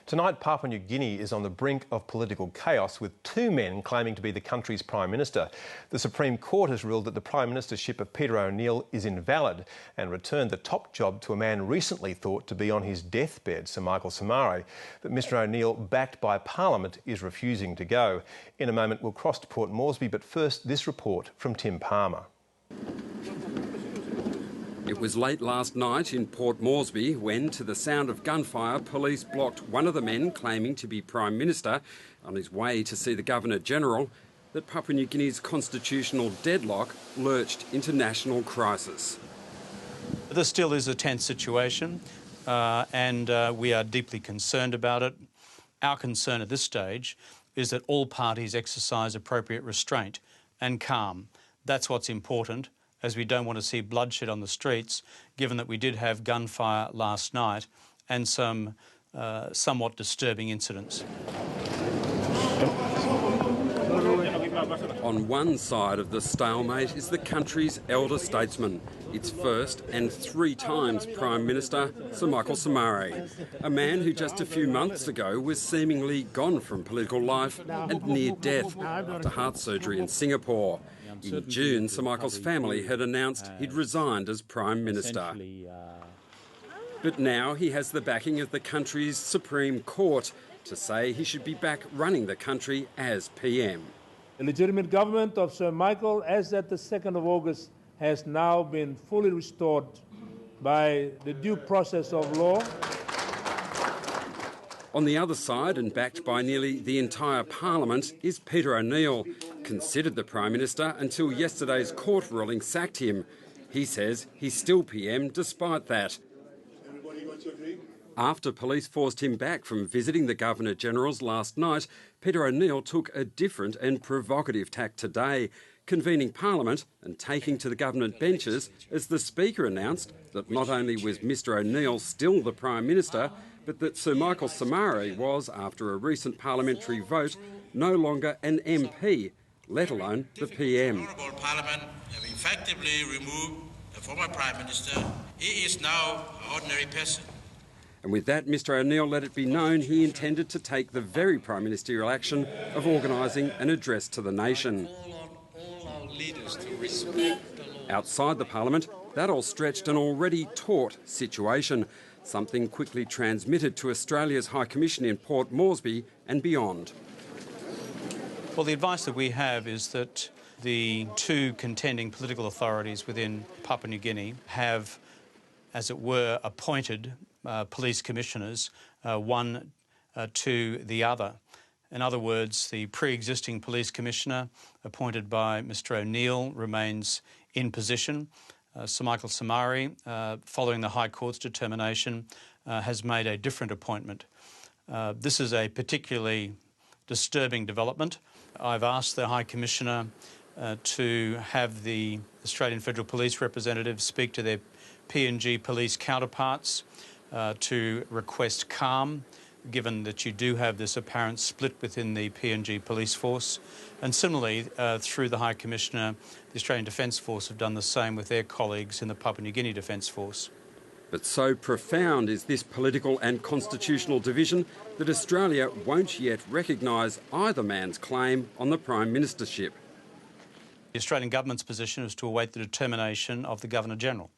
Tonight, Papua New Guinea is on the brink of political chaos, with two men claiming to be the country's Prime Minister. The Supreme Court has ruled that the Prime Ministership of Peter O'Neill is invalid and returned the top job to a man recently thought to be on his deathbed, Sir Michael Somare. But Mr O'Neill, backed by Parliament, is refusing to go. In a moment, we'll cross to Port Moresby, but first, this report from Tim Palmer. It was late last night in Port Moresby when, to the sound of gunfire, police blocked one of the men claiming to be Prime Minister on his way to see the Governor-General, that Papua New Guinea's constitutional deadlock lurched into national crisis. This still is a tense situation and we are deeply concerned about it. Our concern at this stage is that all parties exercise appropriate restraint and calm. That's what's important, as we don't want to see bloodshed on the streets, given that we did have gunfire last night and some somewhat disturbing incidents. On one side of the stalemate is the country's elder statesman, its first and three times Prime Minister, Sir Michael Somare, a man who just a few months ago was seemingly gone from political life and near death after heart surgery in Singapore. In June, Sir Michael's family had announced he'd resigned as Prime Minister. But now he has the backing of the country's Supreme Court to say he should be back running the country as PM. The legitimate government of Sir Michael, as at the 2nd of August, has now been fully restored by the due process of law. On the other side, and backed by nearly the entire Parliament, is Peter O'Neill, considered the Prime Minister until yesterday's court ruling sacked him. He says he's still PM despite that. After police forced him back from visiting the Governor-General's last night, Peter O'Neill took a different and provocative tack today, convening Parliament and taking to the government benches as the Speaker announced that not only was Mr O'Neill still the Prime Minister, but that Sir Michael Somare was, after a recent parliamentary vote, no longer an MP, let alone the PM. The Honourable Parliament have effectively removed the former Prime Minister. He is now an ordinary person. And with that, Mr O'Neill let it be known he intended to take the very prime ministerial action of organising an address to the nation. Outside the Parliament, that all stretched an already taut situation, something quickly transmitted to Australia's High Commission in Port Moresby and beyond. Well, the advice that we have is that the two contending political authorities within Papua New Guinea have, as it were, appointed police commissioners, one to the other. In other words, the pre-existing police commissioner appointed by Mr O'Neill remains in position. Sir Michael Somare, following the High Court's determination, has made a different appointment. This is a particularly disturbing development. I've asked the High Commissioner to have the Australian Federal Police representatives speak to their PNG police counterparts to request calm, given that you do have this apparent split within the PNG police force. And similarly, through the High Commissioner, the Australian Defence Force have done the same with their colleagues in the Papua New Guinea Defence Force. But so profound is this political and constitutional division that Australia won't yet recognise either man's claim on the Prime Ministership. The Australian Government's position is to await the determination of the Governor-General.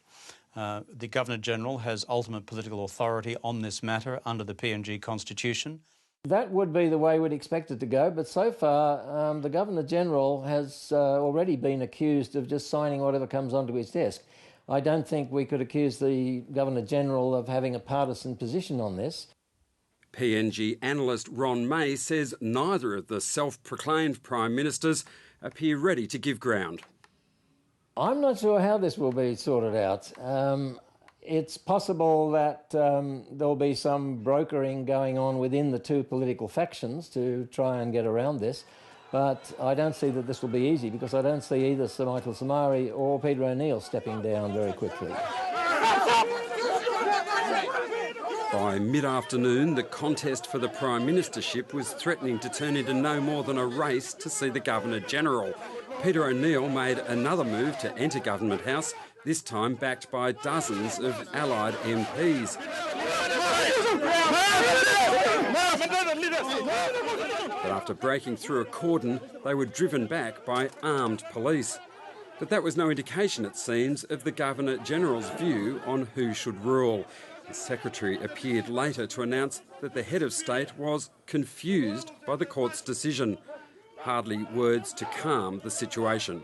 The Governor-General has ultimate political authority on this matter under the PNG Constitution. That would be the way we'd expect it to go, but so far the Governor-General has already been accused of just signing whatever comes onto his desk. I don't think we could accuse the Governor-General of having a partisan position on this. PNG analyst Ron May says neither of the self-proclaimed Prime Ministers appear ready to give ground. I'm not sure how this will be sorted out. It's possible that there'll be some brokering going on within the two political factions to try and get around this, but I don't see that this will be easy because I don't see either Sir Michael Somare or Peter O'Neill stepping down very quickly. By mid-afternoon, the contest for the Prime Ministership was threatening to turn into no more than a race to see the Governor-General. Peter O'Neill made another move to enter Government House, this time backed by dozens of allied MPs. But after breaking through a cordon, they were driven back by armed police. But that was no indication, it seems, of the Governor-General's view on who should rule. The Secretary appeared later to announce that the head of state was confused by the court's decision. Hardly words to calm the situation.